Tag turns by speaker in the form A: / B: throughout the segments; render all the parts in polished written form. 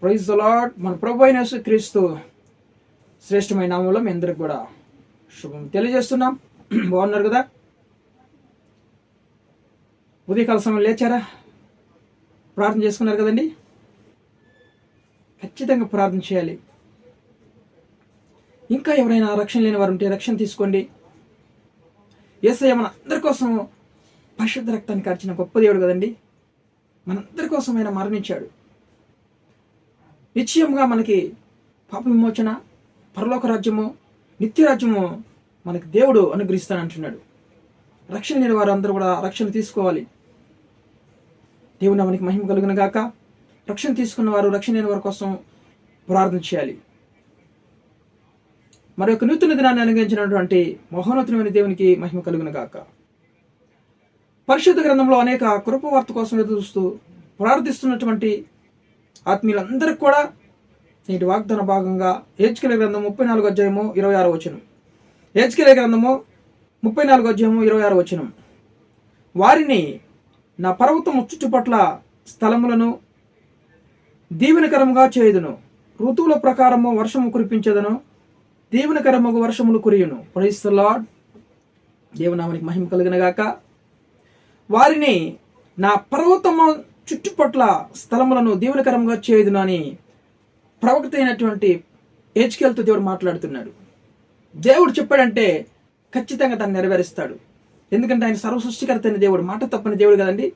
A: Praise the lord. మన ప్రభు అయిన యేసుక్రీస్తు శ్రేష్టమైన నామంలో మీ అందరికి కూడా శుభం తెలియజేస్తున్నాం. బాగున్నారు కదా? ఉదయకాల సమయం లేచారా? ప్రార్థన చేసుకున్నారు కదండి? ఖచ్చితంగా ప్రార్థన చేయాలి. ఇంకా ఎవరైనా రక్షణ లేని వారు ఉంటే రక్షణ తీసుకోండి. యేసయ్య మన అందరి కోసం పరిశుద్ధ రక్తాన్ని కార్చిన గొప్ప దేవుడు కదండి. మనందరి కోసం ఆయన మరణించాడు. నిశ్చయంగా మనకి పాప విమోచన, పరలోక రాజ్యము, నిత్య రాజ్యము మనకి దేవుడు అనుగ్రహిస్తానంటున్నాడు. రక్షణ లేని వారు అందరూ కూడా రక్షణ తీసుకోవాలి. దేవుని మనకి మహిమ కలుగును గాక. రక్షణ తీసుకున్న వారు రక్షణ లేని వారి కోసం ప్రార్థన చేయాలి. మరి యొక్క నూతన దినాన్ని అనుగ్రహించినటువంటి మహోన్నతమైన దేవునికి మహిమ కలుగును గాక. పరిశుద్ధ గ్రంథంలో అనేక కృపవార్త కోసం ఎదురు చూస్తూ ప్రార్థిస్తున్నటువంటి ఆత్మీయులందరికీ కూడా నేటి వాగ్దాన భాగంగా హెచ్కేల గ్రంథం 34 అధ్యాయము 26 వచనం. హెచ్కేల గ్రంథము 34 అధ్యాయము 26 వచనం. వారిని నా పర్వతము చుట్టుపట్ల స్థలములను దీవెనకరముగా చేయుదును, ఋతువుల ప్రకారము వర్షము కురిపించదను, దీవెనకరముగా వర్షములు కురియును. Praise the Lord. దేవునామానికి మహిమ కలుగునగాక. వారిని నా పర్వతము చుట్టుపట్ల స్థలములను దీవెనకరంగా చేయుదును అని ప్రవక్త అయినటువంటి హెచ్కేలతో దేవుడు మాట్లాడుతున్నాడు. దేవుడు చెప్పాడంటే ఖచ్చితంగా దాన్ని నెరవేరుస్తాడు. ఎందుకంటే ఆయన సర్వసృష్టికర్త అయిన దేవుడు, మాట తప్పని దేవుడు కదండి.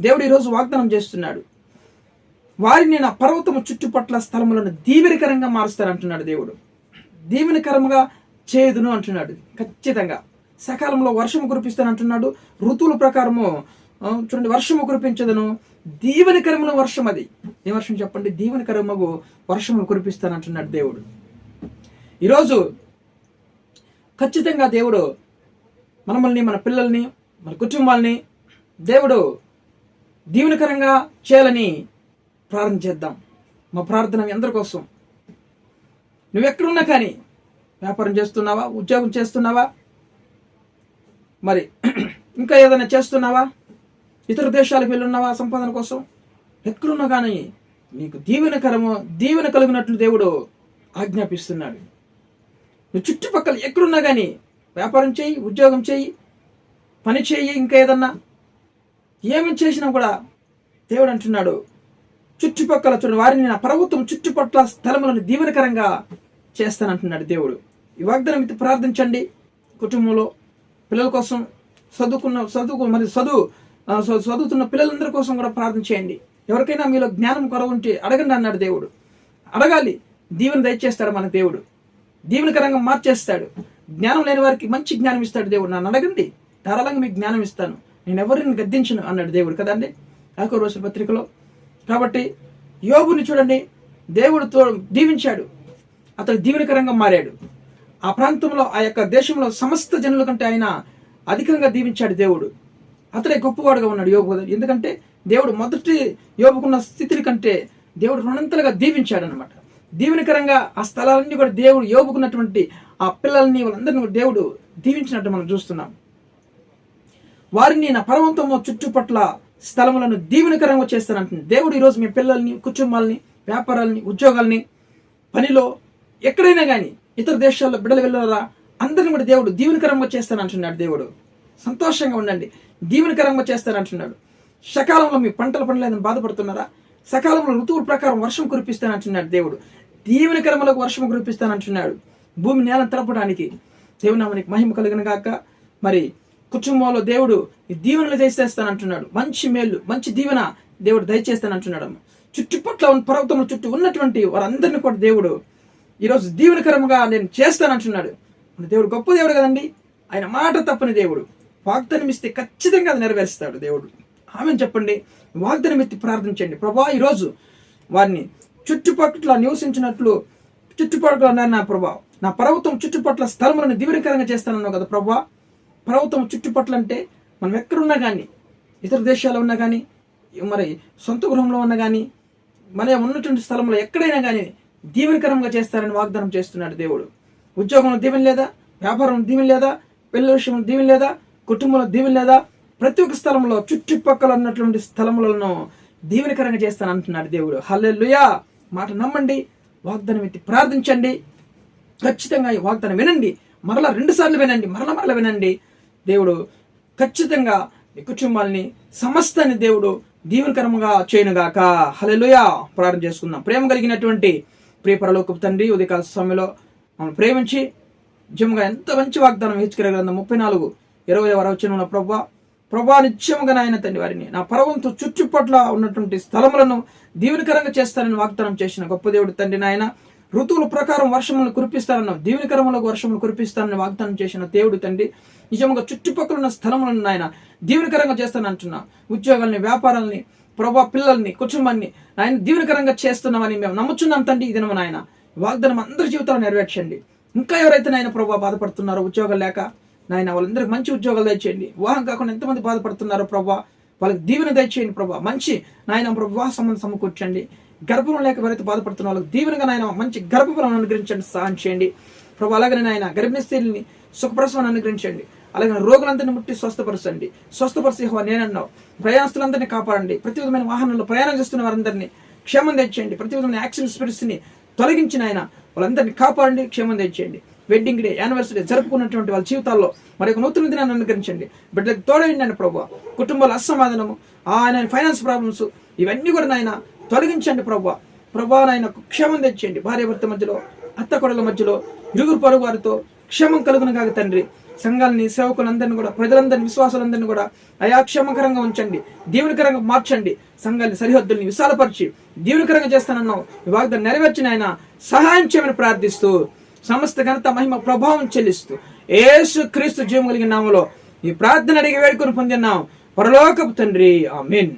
A: దేవుడు ఈరోజు వాగ్దానం చేస్తున్నాడు. వారిని నా పర్వతము చుట్టుపట్ల స్థలములను దీవెనకరంగా మారుస్తారంటున్నాడు దేవుడు. దీవెనకరంగా చేయుదును అంటున్నాడు. ఖచ్చితంగా సకాలంలో వర్షము కురిపిస్తానంటున్నాడు. ఋతువుల ప్రకారము చూడండి, వర్షము కురిపించదను, దీవెనకరముల వర్షం. అది ఏ వర్షం చెప్పండి? దీవెనకరముగు వర్షము కురిపిస్తానంటున్నాడు దేవుడు. ఈరోజు ఖచ్చితంగా దేవుడు మనల్ని, మన పిల్లల్ని, మన కుటుంబాలని దేవుడు దీవెనకరంగా చేయాలని ప్రార్థన చేద్దాం. మా ప్రార్థన మీ అందరి కోసం. నువ్వెక్కడున్నా కానీ, వ్యాపారం చేస్తున్నావా, ఉద్యోగం చేస్తున్నావా, మరి ఇంకా ఏదైనా చేస్తున్నావా, ఇతర దేశాలకు వెళ్ళున్నావా సంపాదన కోసం, ఎక్కడున్నా కానీ నీకు దీవెన కలిగినట్లు దేవుడు ఆజ్ఞాపిస్తున్నాడు. నువ్వు చుట్టుపక్కల ఎక్కడున్నా కానీ వ్యాపారం చేయి, ఉద్యోగం చేయి, పని చేయి, ఇంకా ఏదన్నా ఏమి చేసినా కూడా దేవుడు అంటున్నాడు చుట్టుపక్కల చూడండి, వారిని నా పర్వతం చుట్టుపట్ల స్థలములను దీవెనకరంగా చేస్తానంటున్నాడు దేవుడు. ఈ వాగ్దానం ఇది ప్రార్థించండి. కుటుంబంలో పిల్లల కోసం, చదువుతున్న పిల్లలందరి కోసం కూడా ప్రార్థన చేయండి. ఎవరికైనా మీలో జ్ఞానం కొరవ ఉంటే అడగండి అన్నాడు దేవుడు. అడగాలి, దీవెన దయచేస్తాడు మన దేవుడు. దీవెనకరంగా మార్చేస్తాడు. జ్ఞానం లేని వారికి మంచి జ్ఞానం ఇస్తాడు దేవుడు. నన్ను అడగండి, ధారాళంగా మీకు జ్ఞానం ఇస్తాను, నేను ఎవరిని గద్దించను అన్నాడు దేవుడు కదండి యాకోబు రాసిన పత్రికలో. కాబట్టి యోబుని చూడండి, దేవుడు దీవించాడు, అతడు దీవెనకరంగా మారాడు. ఆ ప్రాంతంలో, ఆ యొక్క దేశంలో సమస్త జనుల కంటే ఆయన అధికంగా దీవించాడు దేవుడు. అతడే గొప్పవాడుగా ఉన్నాడు యోబు. ఎందుకంటే దేవుడు మొదటి యోబుకున్న స్థితిని కంటే దేవుడు రెండంతలుగా దీవించాడు అనమాట. దీవెనకరంగా ఆ స్థలాలన్నీ కూడా దేవుడు యోబుకున్నటువంటి ఆ పిల్లల్ని, వాళ్ళందరినీ దేవుడు దీవించినట్టు మనం చూస్తున్నాం. వారిని నా పర్వతము చుట్టుపట్ల స్థలములను దీవెనకరంగా చేస్తానంటుంది దేవుడు. ఈరోజు మీ పిల్లల్ని, కుటుంబాలని, వ్యాపారాలని, ఉద్యోగాల్ని, పనిలో ఎక్కడైనా కానీ ఇతర దేశాల్లో బిడ్డలు వెళ్ళారా, అందరిని కూడా దేవుడు దీవెనకరంగా చేస్తానంటున్నాడు దేవుడు. సంతోషంగా ఉండండి, దీవెనకరంగా చేస్తానంటున్నాడు. సకాలంలో మీ పంటలు పండలేదని బాధపడుతున్నారా? సకాలంలో ఋతువుల ప్రకారం వర్షం కురిపిస్తానంటున్నాడు దేవుడు. దీవెనకరములకు వర్షం కురిపిస్తానంటున్నాడు. భూమి నేలను తలపడానికి దేవునామానికి మహిమ కలిగిన గాక. మరి కుటుంబంలో దేవుడు దీవెనలు దయచేస్తానంటున్నాడు. మంచి మేలు, మంచి దీవెన దేవుడు దయచేస్తానంటున్నాడు. చుట్టుపట్ల పర్వతముల చుట్టూ ఉన్నటువంటి వారందరినీ కూడా దేవుడు ఈరోజు దీవెనకరంగా నేను చేస్తానంటున్నాడు. మన దేవుడు గొప్ప దేవుడు కదండి. ఆయన మాట తప్పని దేవుడు. వాగ్దానం ఇస్తే ఖచ్చితంగా అది నెరవేరుస్తాడు దేవుడు. ఆమెను చెప్పండి, వాగ్దానం ఎత్తి ప్రార్థించండి. ప్రభా, ఈరోజు వారిని చుట్టుపట్ల నివసించినట్లు చుట్టుపట్ల నా ప్రభా, నా పర్వతం చుట్టుపట్ల స్థలములను దీవెనకరంగా చేస్తానన్నావు కదా ప్రభా. పర్వతం చుట్టుపట్ల అంటే మనం ఎక్కడున్నా కానీ, ఇతర దేశాల్లో ఉన్నా కానీ, మరి సొంత గృహంలో ఉన్నా కానీ, మన ఉన్నటువంటి స్థలంలో ఎక్కడైనా కానీ దీవెనకరంగా చేస్తారని వాగ్దానం చేస్తున్నాడు దేవుడు. ఉద్యోగంలో దీవెన లేదా, వ్యాపారంలో దీవెన లేదా, పిల్లల విషయంలో దీవెన లేదా, కుటుంబంలో దీవెన లేదా, ప్రతి ఒక్క స్థలంలో చుట్టుపక్కల ఉన్నటువంటి స్థలములను దీవెనకరంగా చేస్తాను అంటున్నాడు దేవుడు. హల్లెలూయా. మాట నమ్మండి, వాగ్దానం ఎత్తి ప్రార్థించండి. ఖచ్చితంగా ఈ వాగ్దానం వినండి, మరలా 2 సార్లు వినండి, మరలా వినండి. దేవుడు ఖచ్చితంగా మీ కుటుంబాలని సమస్తాన్ని దేవుడు దీవెనకరంగా చేయనుగాక. హల్లెలూయా. ప్రార్థన చేసుకుందాం. ప్రేమ కలిగినటువంటి ప్రియ పరలోకపు తండ్రి, ఉదయకాల సమయంలో మమ్మల్ని ప్రేమించి నిజంగా ఎంత మంచి వాగ్దానం హెచ్చరిక గ్రంథం 34:20 వచనంలో ప్రభా నిత్యముగా నాయన తండ్రి వారిని నా పర్వంతో చుట్టుపట్ల ఉన్నటువంటి స్థలములను దీవెనకరంగా చేస్తానని వాగ్దానం చేసిన గొప్ప దేవుడు తండ్రి నాయన. ఋతువుల ప్రకారం వర్షములను కురిపిస్తానన్నావు, దీవెనకరములకు వర్షములు కురిపిస్తానని వాగ్దానం చేసిన దేవుడు తండ్రి, నిజంగా చుట్టుపక్కల ఉన్న స్థలములను నాయన దీవెనకరంగా చేస్తానంటున్నా. ఉద్యోగాల్ని, వ్యాపారాలని ప్రభా, పిల్లల్ని, కుటుంబాన్ని నాయన దీవెనకరంగా చేస్తున్నామని మేము నమ్ముచున్నాం తండ్రి. ఈ దినము నాయన వాగ్దానం అందరి జీవితాలు నెరవేర్చండి. ఇంకా ఎవరైతే నాయన ప్రభా బాధపడుతున్నారో ఉద్యోగాలు లేక నాయన, వాళ్ళందరికీ మంచి ఉద్యోగాలు దయచేయండి. వివాహం కాకుండా ఎంతమంది బాధపడుతున్నారో ప్రభా, వాళ్ళకి దీవెన దయచేయండి ప్రభా. మంచి నాయన వివాహ సంబంధం సమకూర్చండి. గర్భం లేక ఎవరైతే బాధపడుతున్న వాళ్ళకి దీవెనగా నాయన మంచి గర్భఫలం అనుగ్రహించండి, సహాయం చేయండి ప్రభా. అలాగనే నాయన గర్భిణీ స్త్రీలని సుఖప్రసవాన్ని అనుగ్రహించండి. అలాగే రోగులందరినీ ముట్టి స్వస్థపరచండి. స్వస్థపరిచి నేనన్నావు. ప్రయాణస్తులందరినీ కాపాడండి. ప్రతి విధమైన వాహనంలో ప్రయాణం చేస్తున్న వారందరినీ క్షేమం తెచ్చేయండి. ప్రతి విధమైన యాక్సిడెంట్ స్పిరిట్స్ని తొలగించిన ఆయన వాళ్ళందరినీ కాపాడండి, క్షేమం తెచ్చేయండి. వెడ్డింగ్ డే, యానివర్సరీ జరుపుకున్నటువంటి వాళ్ళ జీవితాల్లో మరి ఒక నూతన దినాన్ని అనుగ్రహించండి. బిడ్డలకు తోడైండి ఆయన ప్రభా. కుటుంబాల అసమాధానము, ఆయన ఫైనాన్స్ ప్రాబ్లమ్స్ ఇవన్నీ కూడా నాయన తొలగించండి ప్రభా. నాయన క్షేమం తెచ్చేయండి. భార్యాభర్త మధ్యలో, అత్త కొడల మధ్యలో, ఇరుగురు పొరుగు వారితో క్షేమం కలుగును కాక తండ్రి. సంఘాలని, సేవకులందరినీ కూడా, ప్రజలందరినీ, విశ్వాసాలందరినీ కూడా అయా క్షేమకరంగా ఉంచండి, దీవెనకరంగా మార్చండి. సంఘాలని సరిహద్దుల్ని విశాలపరిచి దీవెనకరంగా చేస్తానన్నావు. ఈ వాగ్దానం నెరవేర్చిన ఆయన సహాయం చేయమని ప్రార్థిస్తూ సమస్త ఘనత, మహిమ, ప్రభావం చెల్లిస్తూ యేసు క్రీస్తు జీవం కలిగిన నామములో ఈ ప్రార్థన అడిగి వేడుకొని పొందినాం పరలోకపు తండ్రి. ఆమేన్.